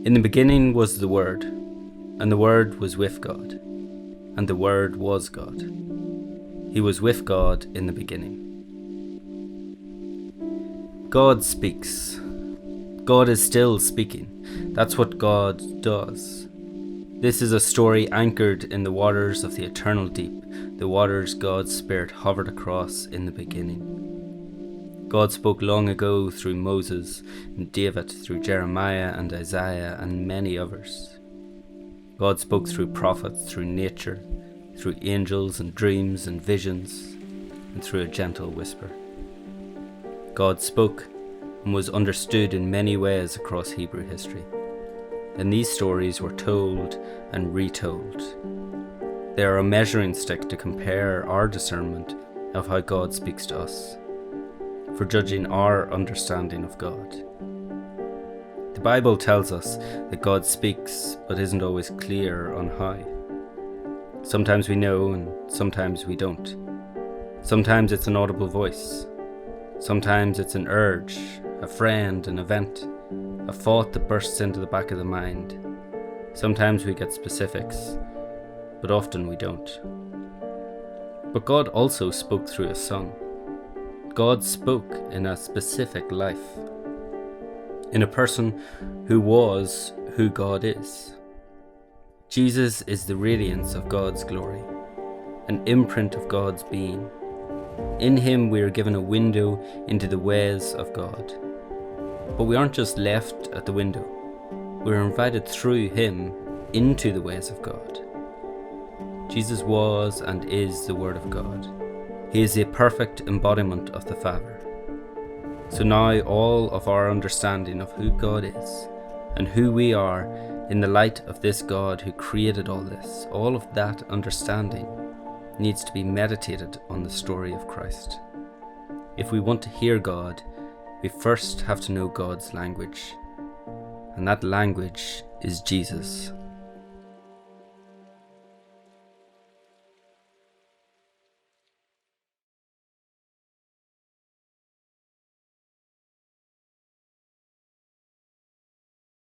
In the beginning was the Word, and the Word was with God, and the Word was God. He was with God in the beginning. God speaks. God is still speaking. That's what God does. This is a story anchored in the waters of the eternal deep, the waters God's Spirit hovered across in the beginning. God spoke long ago through Moses and David, through Jeremiah and Isaiah and many others. God spoke through prophets, through nature, through angels and dreams and visions, and through a gentle whisper. God spoke and was understood in many ways across Hebrew history. And these stories were told and retold. They are a measuring stick to compare our discernment of how God speaks to us, for judging our understanding of God. The Bible tells us that God speaks but isn't always clear on how. Sometimes we know and sometimes we don't. Sometimes it's an audible voice. Sometimes it's an urge, a friend, an event, a thought that bursts into the back of the mind. Sometimes we get specifics, but often we don't. But God also spoke through a Son. God spoke in a specific life, in a person who was who God is. Jesus is the radiance of God's glory, an imprint of God's being. In him we are given a window into the ways of God. But we aren't just left at the window. We are invited through him into the ways of God. Jesus was and is the Word of God. He is the perfect embodiment of the Father. So now all of our understanding of who God is and who we are in the light of this God who created all this, all of that understanding needs to be meditated on the story of Christ. If we want to hear God, we first have to know God's language, and that language is Jesus.